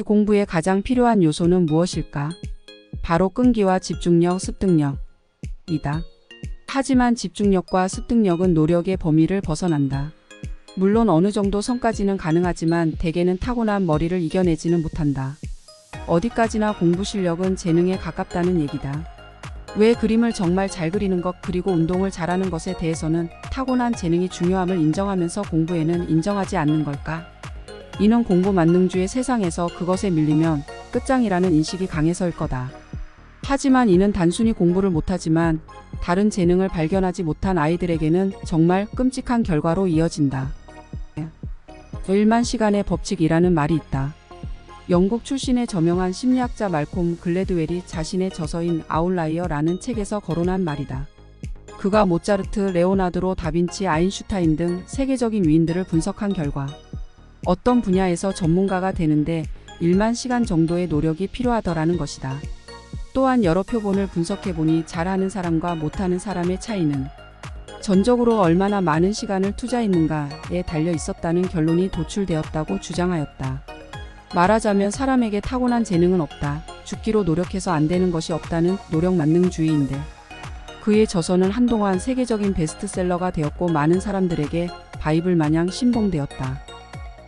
공부에 가장 필요한 요소는 무엇일까? 바로 끈기와 집중력, 습득력이다. 하지만 집중력과 습득력은 노력의 범위를 벗어난다. 물론 어느 정도 선까지는 가능하지만 대개는 타고난 머리를 이겨내지는 못한다. 어디까지나 공부 실력은 재능에 가깝다는 얘기다. 왜 그림을 정말 잘 그리는 것 그리고 운동을 잘하는 것에 대해서는 타고난 재능이 중요함을 인정하면서 공부에는 인정하지 않는 걸까? 이는 공부 만능주의 세상에서 그것에 밀리면 끝장이라는 인식이 강해서일 거다. 하지만 이는 단순히 공부를 못하지만 다른 재능을 발견하지 못한 아이들에게는 정말 끔찍한 결과로 이어진다. 1만 시간의 법칙이라는 말이 있다. 영국 출신의 저명한 심리학자 말콤 글래드웰이 자신의 저서인 아웃라이어라는 책에서 거론한 말이다. 그가 모차르트, 레오나르도 다빈치, 아인슈타인 등 세계적인 위인들을 분석한 결과 어떤 분야에서 전문가가 되는데 1만 시간 정도의 노력이 필요하더라는 것이다. 또한 여러 표본을 분석해보니 잘하는 사람과 못하는 사람의 차이는 전적으로 얼마나 많은 시간을 투자했는가에 달려 있었다는 결론이 도출되었다고 주장하였다. 말하자면 사람에게 타고난 재능은 없다. 죽기로 노력해서 안 되는 것이 없다는 노력 만능주의인데 그의 저서는 한동안 세계적인 베스트셀러가 되었고 많은 사람들에게 바이블 마냥 신봉되었다.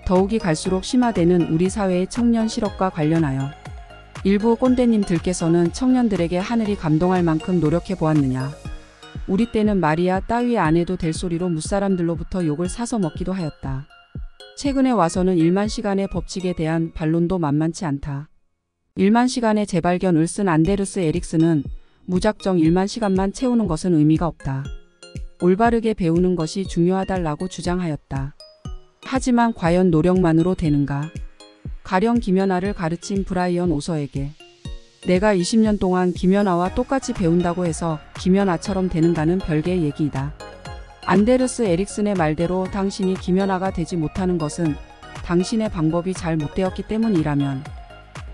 더욱이 갈수록 심화되는 우리 사회의 청년 실업과 관련하여 일부 꼰대님들께서는 청년들에게 하늘이 감동할 만큼 노력해 보았느냐. 우리 때는 말이야 따위 안 해도 될 소리로 무사람들로부터 욕을 사서 먹기도 하였다. 최근에 와서는 1만 시간의 법칙에 대한 반론도 만만치 않다. 1만 시간의 재발견을 쓴 안데르스 에릭슨은 무작정 1만 시간만 채우는 것은 의미가 없다. 올바르게 배우는 것이 중요하다라고 주장하였다. 하지만 과연 노력만으로 되는가? 가령 김연아를 가르친 브라이언 오서에게 내가 20년 동안 김연아와 똑같이 배운다고 해서 김연아처럼 되는가는 별개의 얘기이다. 안데르스 에릭슨의 말대로 당신이 김연아가 되지 못하는 것은 당신의 방법이 잘 못되었기 때문이라면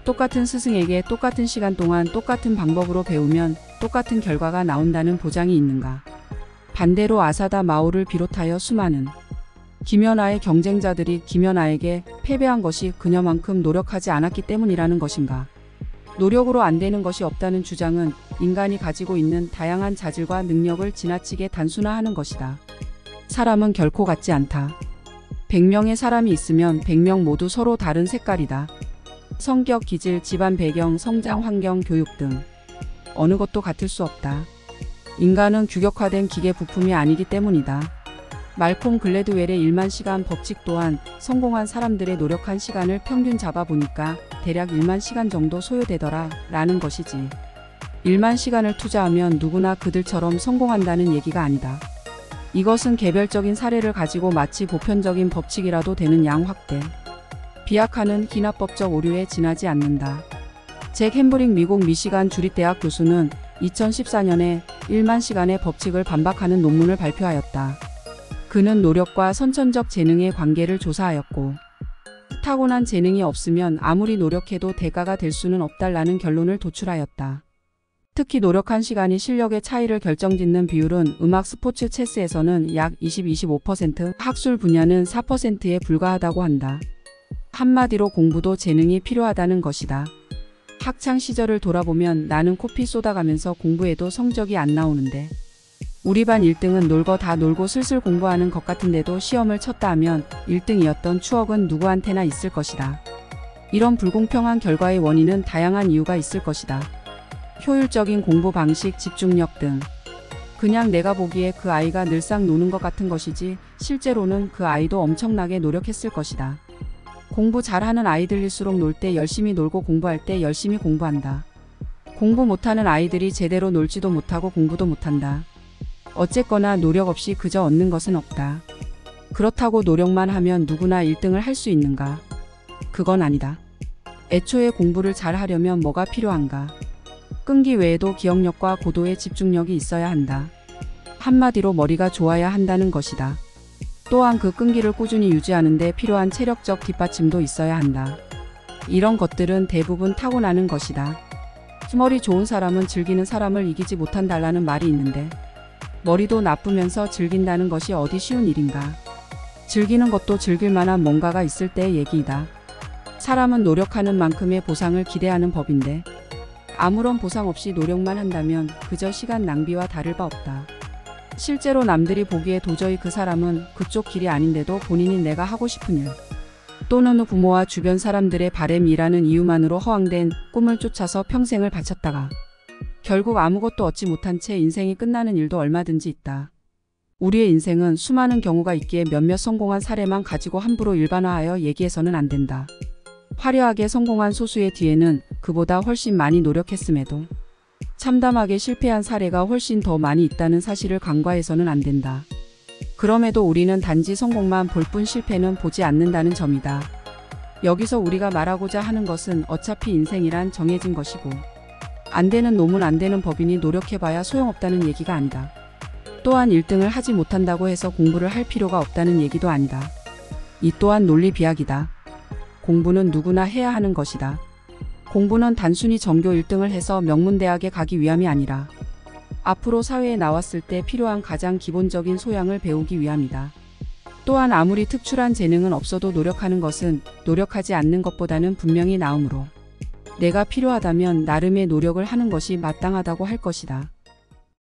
똑같은 스승에게 똑같은 시간 동안 똑같은 방법으로 배우면 똑같은 결과가 나온다는 보장이 있는가? 반대로 아사다 마오를 비롯하여 수많은 김연아의 경쟁자들이 김연아에게 패배한 것이 그녀만큼 노력하지 않았기 때문이라는 것인가? 노력으로 안 되는 것이 없다는 주장은 인간이 가지고 있는 다양한 자질과 능력을 지나치게 단순화하는 것이다. 사람은 결코 같지 않다. 100명의 사람이 있으면 100명 모두 서로 다른 색깔이다. 성격, 기질, 집안 배경, 성장 환경, 교육 등 어느 것도 같을 수 없다. 인간은 규격화된 기계 부품이 아니기 때문이다. 말콤 글래드웰의 1만 시간 법칙 또한 성공한 사람들의 노력한 시간을 평균 잡아보니까 대략 1만 시간 정도 소요되더라 라는 것이지. 1만 시간을 투자하면 누구나 그들처럼 성공한다는 얘기가 아니다. 이것은 개별적인 사례를 가지고 마치 보편적인 법칙이라도 되는 양 확대, 비약하는 기나법적 오류에 지나지 않는다. 잭 햄브링 미국 미시간 주립대학 교수는 2014년에 1만 시간의 법칙을 반박하는 논문을 발표하였다. 그는 노력과 선천적 재능의 관계를 조사하였고 타고난 재능이 없으면 아무리 노력해도 대가가 될 수는 없다라는 결론을 도출하였다. 특히 노력한 시간이 실력의 차이를 결정짓는 비율은 음악, 스포츠, 체스에서는 약 20-25%, 학술 분야는 4%에 불과하다고 한다. 한마디로 공부도 재능이 필요하다는 것이다. 학창 시절을 돌아보면 나는 코피 쏟아가면서 공부해도 성적이 안 나오는데 우리 반 1등은 놀고 다 놀고 슬슬 공부하는 것 같은데도 시험을 쳤다 하면 1등이었던 추억은 누구한테나 있을 것이다. 이런 불공평한 결과의 원인은 다양한 이유가 있을 것이다. 효율적인 공부 방식, 집중력 등. 그냥 내가 보기에 그 아이가 늘상 노는 것 같은 것이지 실제로는 그 아이도 엄청나게 노력했을 것이다. 공부 잘하는 아이들일수록 놀 때 열심히 놀고 공부할 때 열심히 공부한다. 공부 못하는 아이들이 제대로 놀지도 못하고 공부도 못한다. 어쨌거나 노력 없이 그저 얻는 것은 없다. 그렇다고 노력만 하면 누구나 1등을 할 수 있는가? 그건 아니다. 애초에 공부를 잘 하려면 뭐가 필요한가? 끈기 외에도 기억력과 고도의 집중력이 있어야 한다. 한마디로 머리가 좋아야 한다는 것이다. 또한 그 끈기를 꾸준히 유지하는 데 필요한 체력적 뒷받침도 있어야 한다. 이런 것들은 대부분 타고나는 것이다. 머리 좋은 사람은 즐기는 사람을 이기지 못한다라는 말이 있는데 머리도 나쁘면서 즐긴다는 것이 어디 쉬운 일인가. 즐기는 것도 즐길 만한 뭔가가 있을 때의 얘기이다. 사람은 노력하는 만큼의 보상을 기대하는 법인데 아무런 보상 없이 노력만 한다면 그저 시간 낭비와 다를 바 없다. 실제로 남들이 보기에 도저히 그 사람은 그쪽 길이 아닌데도 본인이 내가 하고 싶은 일 또는 부모와 주변 사람들의 바램이라는 이유만으로 허황된 꿈을 쫓아서 평생을 바쳤다가 결국 아무것도 얻지 못한 채 인생이 끝나는 일도 얼마든지 있다. 우리의 인생은 수많은 경우가 있기에 몇몇 성공한 사례만 가지고 함부로 일반화하여 얘기해서는 안 된다. 화려하게 성공한 소수의 뒤에는 그보다 훨씬 많이 노력했음에도 참담하게 실패한 사례가 훨씬 더 많이 있다는 사실을 간과해서는 안 된다. 그럼에도 우리는 단지 성공만 볼 뿐 실패는 보지 않는다는 점이다. 여기서 우리가 말하고자 하는 것은 어차피 인생이란 정해진 것이고 안 되는 놈은 안 되는 법이니 노력해봐야 소용없다는 얘기가 아니다. 또한 1등을 하지 못한다고 해서 공부를 할 필요가 없다는 얘기도 아니다. 이 또한 논리 비약이다. 공부는 누구나 해야 하는 것이다. 공부는 단순히 전교 1등을 해서 명문대학에 가기 위함이 아니라 앞으로 사회에 나왔을 때 필요한 가장 기본적인 소양을 배우기 위함이다. 또한 아무리 특출한 재능은 없어도 노력하는 것은 노력하지 않는 것보다는 분명히 나으므로 내가 필요하다면 나름의 노력을 하는 것이 마땅하다고 할 것이다.